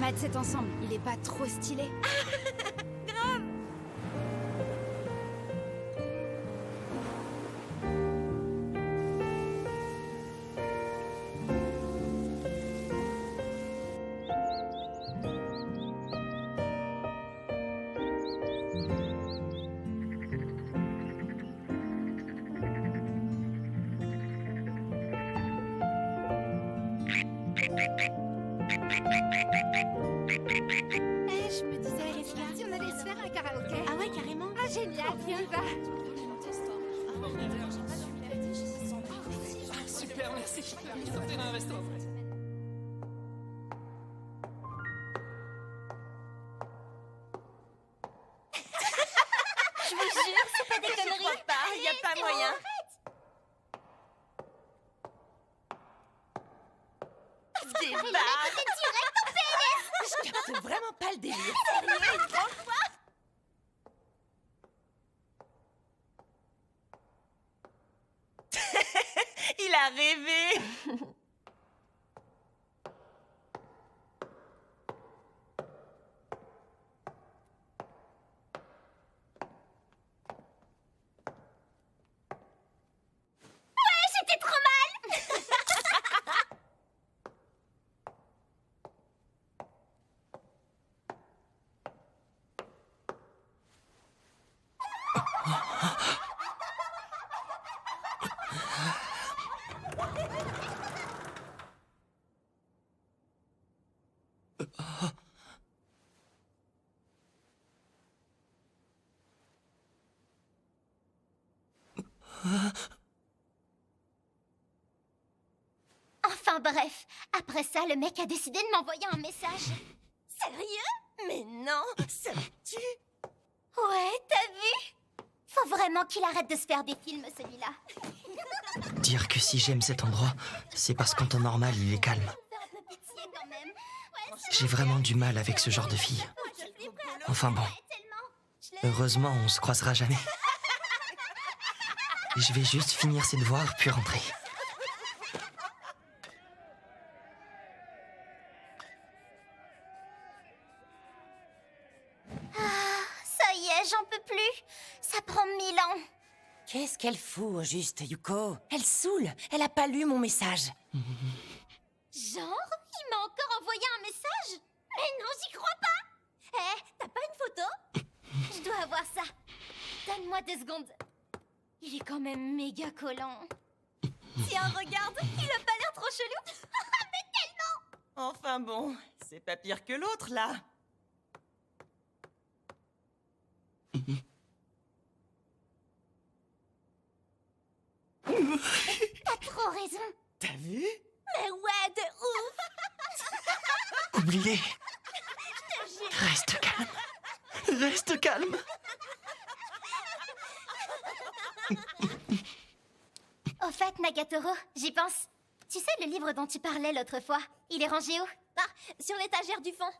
arrête cet ensemble, il est pas trop stylé. Je me disais, si on allait se faire un karaoké. Ah ouais, carrément. Ah génial, viens, va. Super, merci. Il faut faire un resto. Je vous jure, c'est pas des conneries. Je crois pas, y a pas moyen. Débarque. Je capte vraiment pas le délire. Sérieux, une grande fois. Il a rêvé. C'était trop mal. Enfin bref, après ça, le mec a décidé de m'envoyer un message. Sérieux? Mais non, ça me tue. Ouais, t'as vu? Faut vraiment qu'il arrête de se faire des films, celui-là. Dire que si j'aime cet endroit, c'est parce qu'en temps normal, il est calme. Faire un peu pitié quand même. Ouais, J'ai vraiment du mal avec ce genre de fille. Enfin bon, heureusement, on se croisera jamais. Je vais juste finir ses devoirs, puis rentrer. Ça y est, j'en peux plus. Ça prend 1000 ans. Qu'est-ce qu'elle fout au juste, Yuko? Elle saoule. Elle a pas lu mon message. Genre, il m'a encore envoyé un message? Mais non, j'y crois pas. Eh, t'as pas une photo? Je dois avoir ça. Donne-moi 2 secondes. Il est quand même méga collant. Tiens, regarde, il a pas l'air trop chelou. Mais tellement. Enfin bon, c'est pas pire que l'autre, là. T'as trop raison. T'as vu? Mais ouais, de ouf. Oubliez. Reste calme. Reste calme. Au fait, Nagatoro, j'y pense. Tu sais le livre dont tu parlais l'autre fois? Il est rangé où? Ah, sur l'étagère du fond.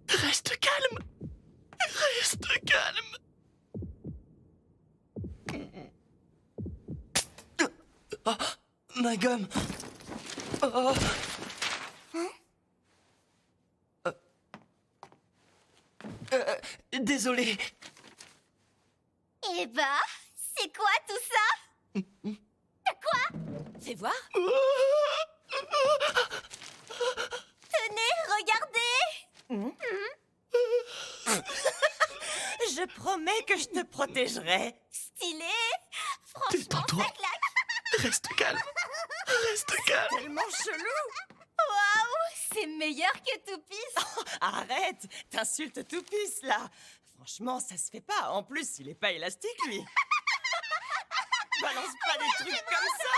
Reste calme. Reste calme. Oh, ma gomme. Oh. Désolé. Eh bah, c'est quoi tout ça? Fais voir. Tenez, regardez. Je promets que je te protégerai. Stylé. T'es Franchement, toi. ça claque. Reste calme. Reste calme. Tellement chelou. Waouh, c'est meilleur que Toupis. Arrête, t'insultes Toupis, là. Franchement, ça se fait pas. En plus, il est pas élastique, lui. Balance pas des trucs comme ça.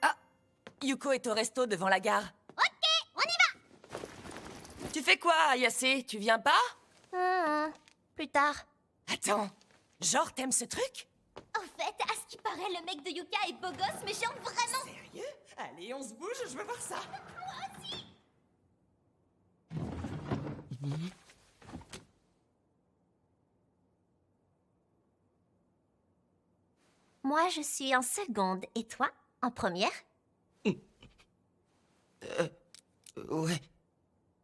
Ah, Yuko est au resto devant la gare. Ok, on y va. Tu fais quoi, Ayase? Tu viens pas? Plus tard. Attends, genre t'aimes ce truc? Au fait, à ce qui paraît, le mec de Yuka est beau gosse, mais genre vraiment... Sérieux? Allez, on se bouge, je veux voir ça. Moi aussi. Moi, je suis en seconde. Et toi, en première? Ouais.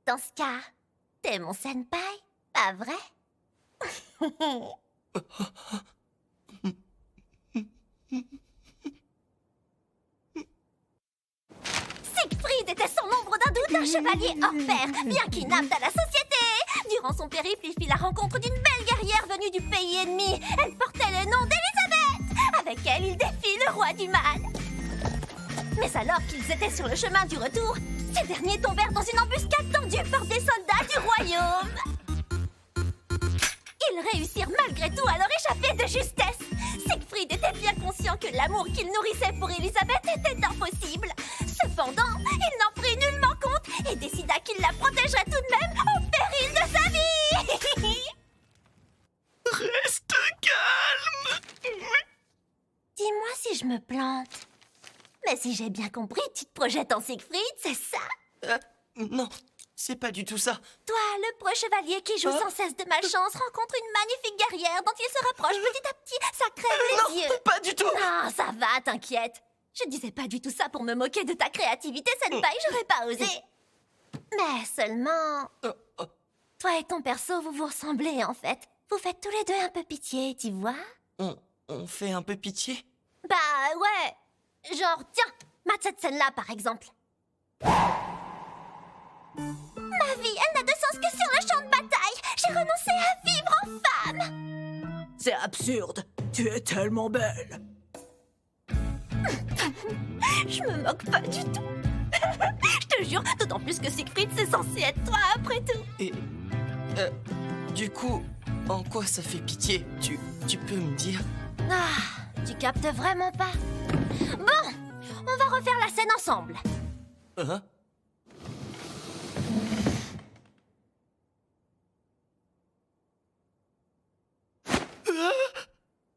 Dans ce cas, t'es mon senpai, pas vrai? Siegfried était sans l'ombre d'un doute un chevalier hors pair, bien qu'inapte à la société. Durant son périple, il fit la rencontre d'une belle guerrière venue du pays ennemi. Elle portait le nom d'Elisabeth. Avec elle, il défie le roi du mal. Mais alors qu'ils étaient sur le chemin du retour, ces derniers tombèrent dans une embuscade tendue par des soldats du royaume. Ils réussirent malgré tout à leur échapper de justesse. Siegfried était bien conscient que l'amour qu'il nourrissait pour Elisabeth était impossible. Cependant, il n'en prit nullement compte et décida qu'il la protégerait tout de même au péril de sa vie. Reste calme. Dis-moi si je me plante. Mais si j'ai bien compris, tu te projettes en Siegfried, c'est ça? Non, c'est pas du tout ça. Toi, le preux chevalier qui joue sans cesse de malchance, rencontre une magnifique guerrière dont il se rapproche petit à petit. Ça crève les yeux. Pas du tout. Non, ça va, t'inquiète. Je disais pas du tout ça pour me moquer de ta créativité, senpai, j'aurais pas osé. Mais seulement... Toi et ton perso, vous vous ressemblez, en fait. Vous faites tous les deux un peu pitié, tu vois? On fait un peu pitié. Bah, ouais. Genre, tiens, mate cette scène-là, par exemple. Ma vie, elle n'a de sens que sur le champ de bataille. J'ai renoncé à vivre en femme. C'est absurde. Tu es tellement belle. Je me moque pas du tout. Je te jure, d'autant plus que Siegfried, c'est censé être toi après tout. Et... du coup, en quoi ça fait pitié? Tu peux me dire? Ah, tu captes vraiment pas. Bon, on va refaire la scène ensemble. Hein?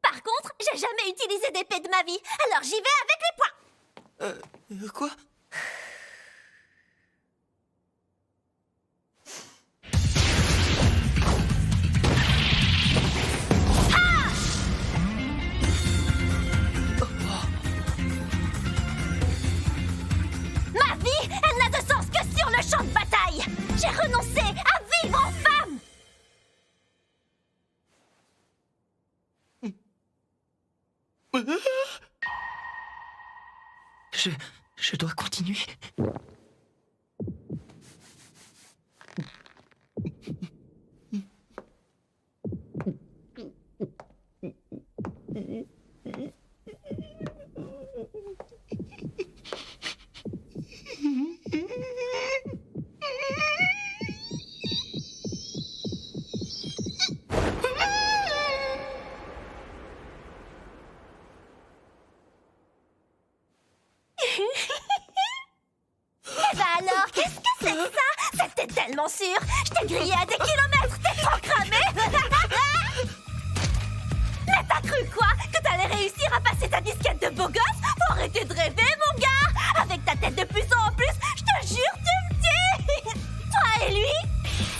Par contre, j'ai jamais utilisé d'épée de ma vie, alors j'y vais avec les poings. Quoi? Ma vie, elle n'a de sens que sur le champ de bataille. J'ai renoncé à vivre en femme. Je dois continuer. Eh ben alors, qu'est-ce que c'est que ça? C'était tellement sûr. Je t'ai grillé à des kilomètres, t'es trop cramé. Mais t'as cru quoi? Que t'allais réussir à passer ta disquette de beau gosse? Faut arrêter de rêver, mon gars. Avec ta tête de puceau en plus, je te jure, tu me dis. Toi et lui,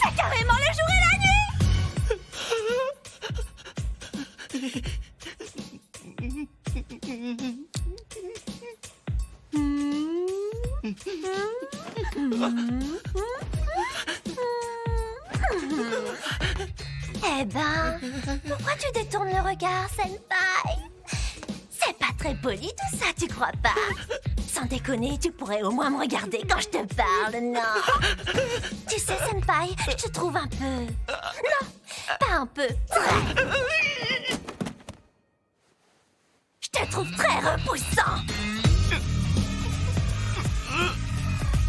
c'est carrément le jour et la nuit. Eh ben, pourquoi tu détournes le regard, senpai? C'est pas très poli tout ça, tu crois pas? Sans déconner, tu pourrais au moins me regarder quand je te parle, non? Tu sais, senpai, je te trouve un peu... Non, pas un peu, très... Je te trouve très repoussant.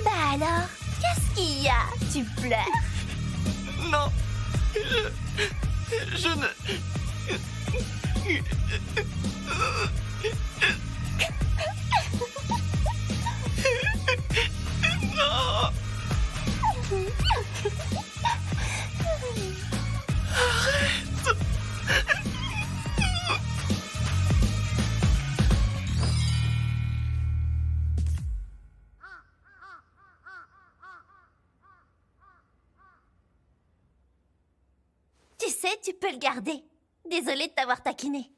Bah alors, qu'est-ce qu'il y a? Tu pleures? Non. Je ne... Non. décider, tu peux le garder. Désolée de t'avoir taquiné.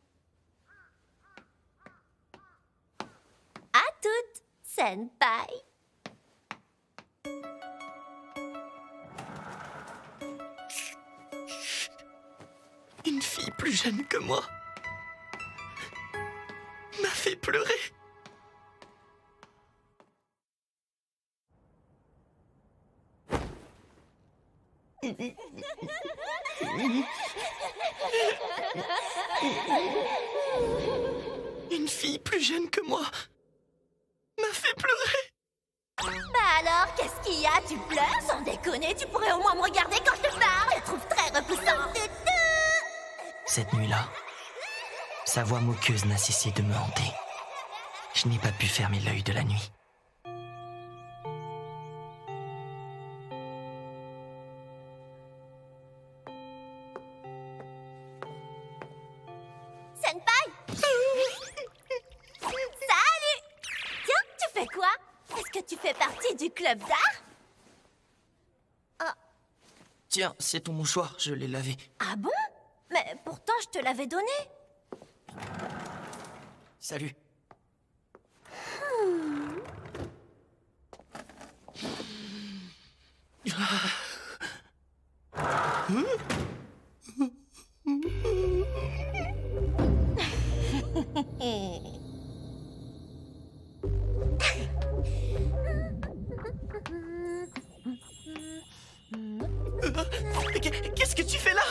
À toutes, senpai. Une fille plus jeune que moi m'a fait pleurer. Une fille plus jeune que moi m'a fait pleurer. Bah alors, qu'est-ce qu'il y a? Tu pleures? Sans déconner, tu pourrais au moins me regarder quand je te parle. Je trouve très repoussant. Cette nuit-là, sa voix moqueuse n'a cessé de me hanter. Je n'ai pas pu fermer l'œil de la nuit. Senpai! Salut! Tiens, tu fais quoi? Est-ce que tu fais partie du club d'art? Tiens, c'est ton mouchoir, je l'ai lavé. Ah bon? Mais pourtant, je te l'avais donné. Salut. Qu'est-ce que tu fais là?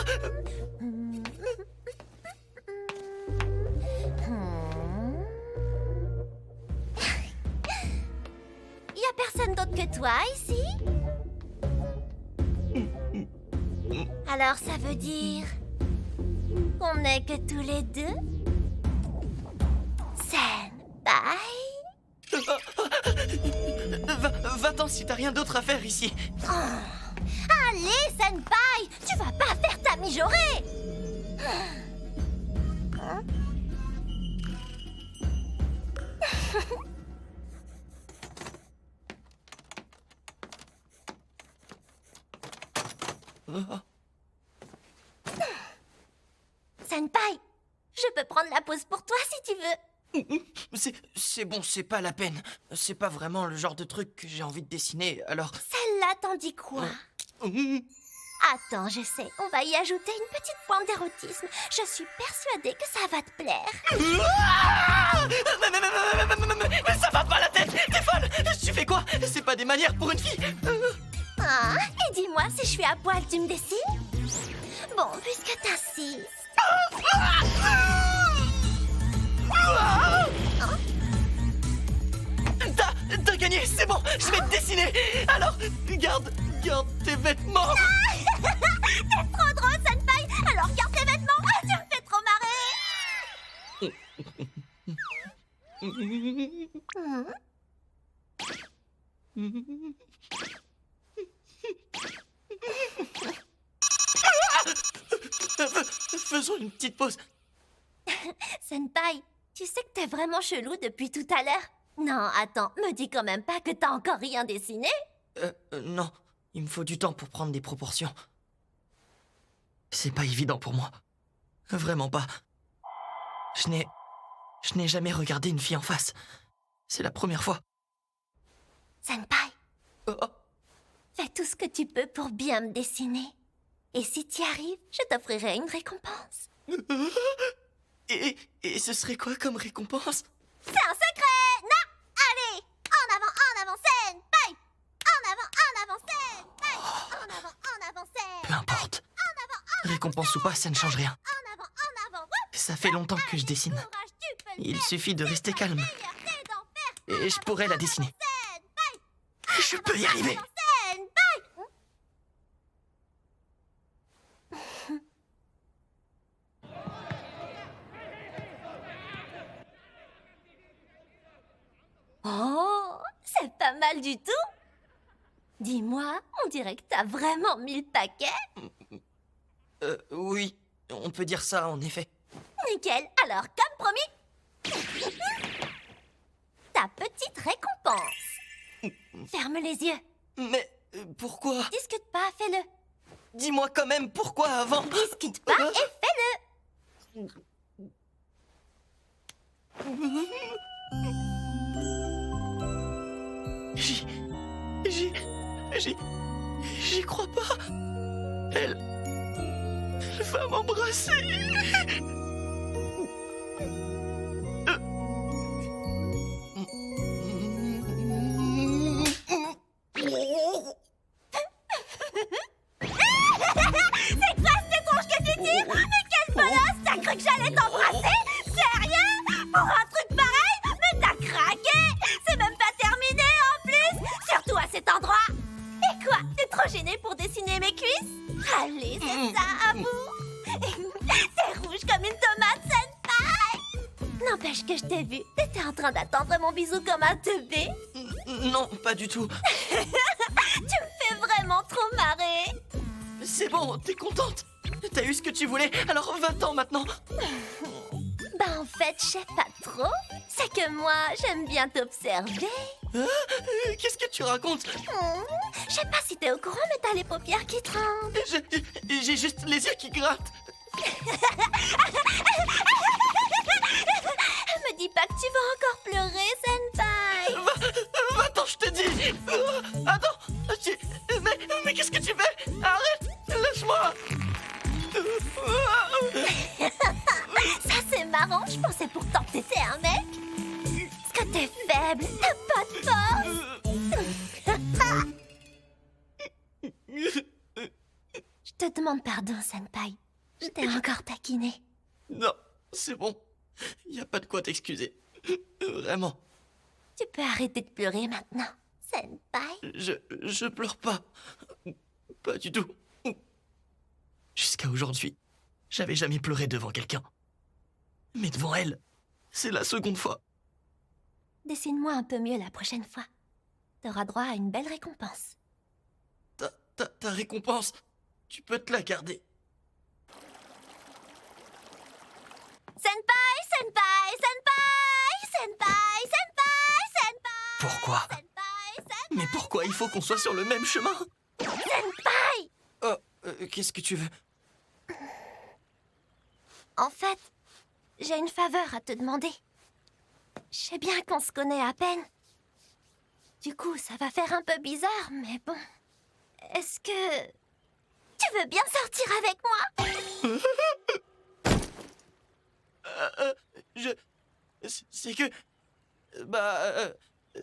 Y a personne d'autre que toi ici? Alors ça veut dire qu'on n'est que tous les deux? Senpai? Va-t'en si t'as rien d'autre à faire ici. Allez, Senpai! Tu vas pas faire ta mijaurée! Senpai, je peux prendre la pause pour toi si tu veux. C'est bon, c'est pas la peine. C'est pas vraiment le genre de truc que j'ai envie de dessiner, alors... Celle-là, t'en dis quoi? Attends, je sais, on va y ajouter une petite pointe d'érotisme. Je suis persuadée que ça va te plaire. Mais ça va pas la tête. T'es folle. Tu fais quoi? C'est pas des manières pour une fille. Ah, et dis-moi, si je suis à poil, tu me dessines? Bon, puisque t'insistes. T'as gagné, c'est bon, je vais te dessiner. Alors, garde tes vêtements. T'es trop drôle, Senpai. Alors garde tes vêtements. Ah, tu me fais trop marrer. Faisons une petite pause. Senpai, tu sais que t'es vraiment chelou depuis tout à l'heure? Non, attends, me dis quand même pas que t'as encore rien dessiné? Non, il me faut du temps pour prendre des proportions. C'est pas évident pour moi. Vraiment pas. Je n'ai jamais regardé une fille en face. C'est la première fois. Senpai, Oh, fais tout ce que tu peux pour bien me dessiner. Et si t'y arrives, je t'offrirai une récompense. et ce serait quoi comme récompense? C'est un secret! Non! Allez! En avant, Senpai! En avant, Senpai! En avant, Senpai! Peu importe. Récompense ou pas, ça ne change rien. En avant! Ça fait longtemps que je dessine. Courage, tu peux le Il faire. suffit de rester calme. Liberté d'en faire. Et je pourrais la dessiner. Senpai! Je peux y arriver. Senpai! Oh, c'est pas mal du tout. Dis-moi, on dirait que t'as vraiment mis le paquet. Oui, on peut dire ça en effet. Nickel, alors comme promis, ta petite récompense. Ferme les yeux, Mais pourquoi? discute pas, fais-le. dis-moi quand même pourquoi avant. Discute pas et fais-le. J'y crois pas. Elle va m'embrasser. C'est quoi cet étrange que tu tires? Mais quelle bolosse! T'as cru que j'allais t'embrasser? Sérieux? Pour un truc pareil? Mais t'as craqué! C'est même pas terminé en plus! Surtout à cet endroit! Et quoi? T'es trop gêné pour dessiner mes cuisses? Allez, c'est ça, avoue! T'es rouge comme une tomate, senpai! N'empêche que je t'ai vu. T'étais en train d'attendre mon bisou comme un teubé. Non, pas du tout. Tu me fais vraiment trop marrer. C'est bon, t'es contente? T'as eu ce que tu voulais, alors va-t'en maintenant. Bah en fait, je sais pas trop. C'est que moi, j'aime bien t'observer. Qu'est-ce que tu racontes? Je sais pas si t'es au courant, mais t'as les paupières qui tremblent. J'ai juste les yeux qui grattent. Me dis pas que tu vas encore pleurer, senpai. Va-t'en, je te dis. Attends, mais qu'est-ce que tu fais? Arrête, lâche-moi. Ça c'est marrant, je pensais pourtant que t'étais un mec. Parce que t'es faible, t'as pas de force. Je te demande pardon, senpai. Je t'ai encore taquiné. Non, c'est bon. Y a pas de quoi t'excuser. Vraiment. Tu peux arrêter de pleurer maintenant, senpai. Je pleure pas. Pas du tout. Jusqu'à aujourd'hui, j'avais jamais pleuré devant quelqu'un. Mais devant elle, c'est la seconde fois. Dessine-moi un peu mieux la prochaine fois. T'auras droit à une belle récompense. Ta récompense, tu peux te la garder. Senpai, senpai, senpai, senpai, senpai, senpai. Pourquoi? Senpai, senpai, Mais pourquoi il faut qu'on soit sur le même chemin? senpai. Oh, qu'est-ce que tu veux? En fait, j'ai une faveur à te demander. Je sais bien qu'on se connaît à peine. Du coup, ça va faire un peu bizarre, mais bon. Est-ce que... tu veux bien sortir avec moi? C'est que...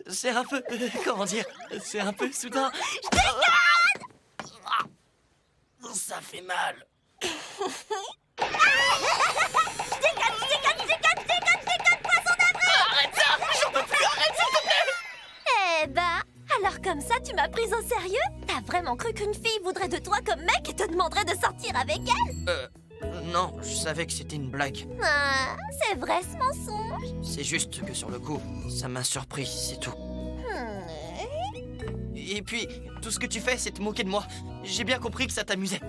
c'est un peu... comment dire? C'est un peu soudain. Je déconne! Ça fait mal. Je déconne, poisson d'avril! Arrête ça! J'en peux plus, arrête s'il te plaît! Eh bah, alors comme ça, tu m'as prise au sérieux? T'as vraiment cru qu'une fille voudrait de toi comme mec et te demanderait de sortir avec elle? Non, je savais que c'était une blague. Ah, c'est vrai ce mensonge. C'est juste que sur le coup, ça m'a surpris, c'est tout. Et puis, tout ce que tu fais, c'est te moquer de moi. J'ai bien compris que ça t'amusait.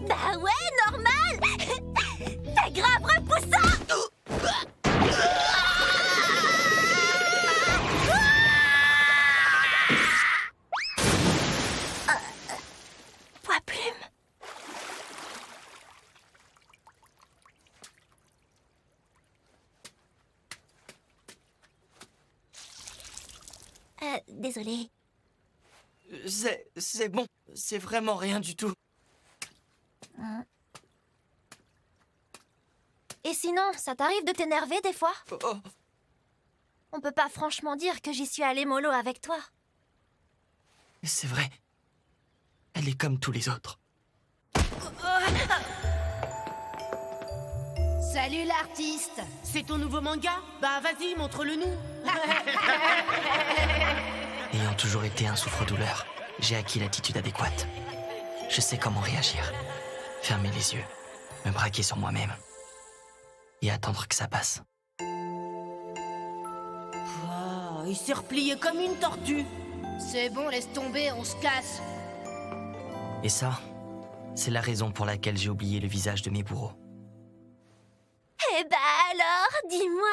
Bah ouais, normal. T'es grave repoussant. Poids plume. Désolée. C'est bon. C'est vraiment rien du tout. Et sinon, ça t'arrive de t'énerver des fois? Oh, On peut pas franchement dire que j'y suis allée mollo avec toi. c'est vrai. Elle est comme tous les autres. Salut l'artiste. C'est ton nouveau manga? Bah vas-y, montre-le-nous. Ayant toujours été un souffre-douleur, j'ai acquis l'attitude adéquate. Je sais comment réagir. Fermer les yeux, me braquer sur moi-même et attendre que ça passe. Wow, il s'est replié comme une tortue. C'est bon, laisse tomber, on se casse. Et ça, c'est la raison pour laquelle j'ai oublié le visage de mes bourreaux. Eh bah alors, dis-moi.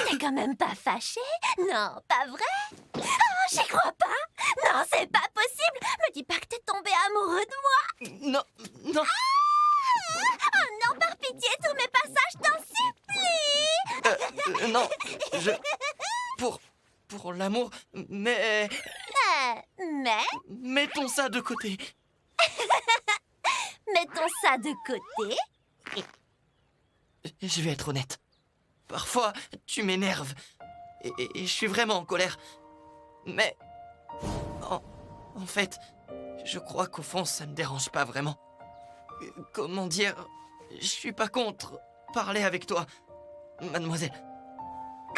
T'es quand même pas fâché? Non, pas vrai? Oh, J'y crois pas. Non, c'est pas possible. Me dis pas que t'es tombé amoureux de moi. Non, non, Oh non, par pitié, tous mes passages, t'en supplie. non, je... Pour l'amour, mais... Mais, Mettons ça de côté. mettons ça de côté. Je vais être honnête. Parfois, tu m'énerves. Et je suis vraiment en colère. Mais... En fait, je crois qu'au fond, ça me dérange pas vraiment. Comment dire... Je suis pas contre parler avec toi, mademoiselle.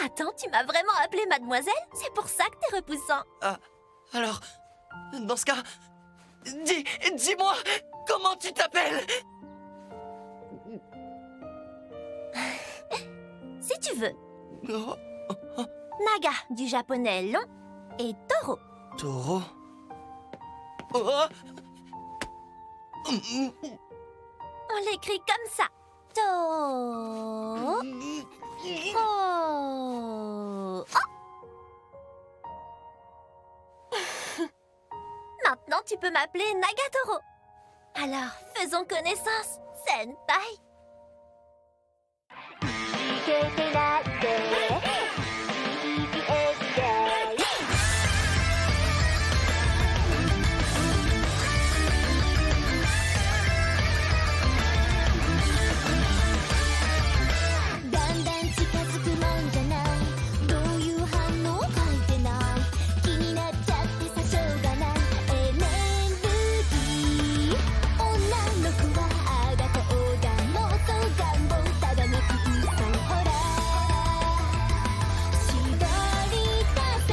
Attends, tu m'as vraiment appelée mademoiselle? C'est pour ça que t'es repoussant. Ah, alors, dans ce cas, dis-moi, comment tu t'appelles? Si tu veux. Oh, Naga, du japonais long, et Toro. Taureau. Oh. On l'écrit comme ça. To. Oh. Maintenant, tu peux m'appeler Nagatoro. Alors, faisons connaissance, Senpai.だんだん近づくもんじゃないどういう反応書いてない気になっちゃってさしょうがないエネルギー女の子はあがとおが妄想願望ただめく嘘ほら絞り出せ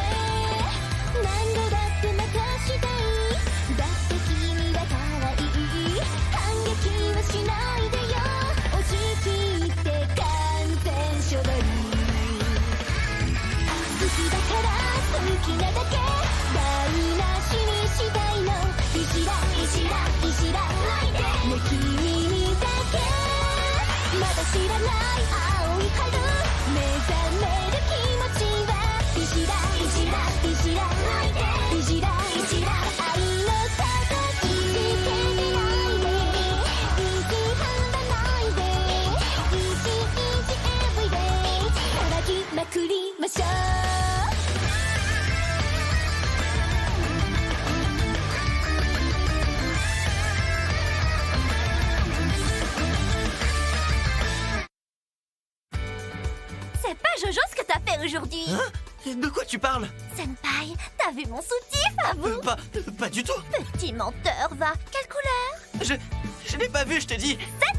何度だって泣かしていいだって君は可愛い感激はしないでよ押し切って完全勝利好きだから好きなだけ台無しにしたいのいじらないでね君にだけまだ知らない青い春目覚める気持ちはいじらないで愛の形つけてないで意地張らないで Easy everyday 騒ぎまくりましょうC'est pas Jojo ce que t'as fait aujourd'hui. Hein? De quoi tu parles? Senpai, t'as vu mon soutif, avoue? Pas du tout. Petit menteur, va. Quelle couleur? Je l'ai pas vu, je te dis. Cette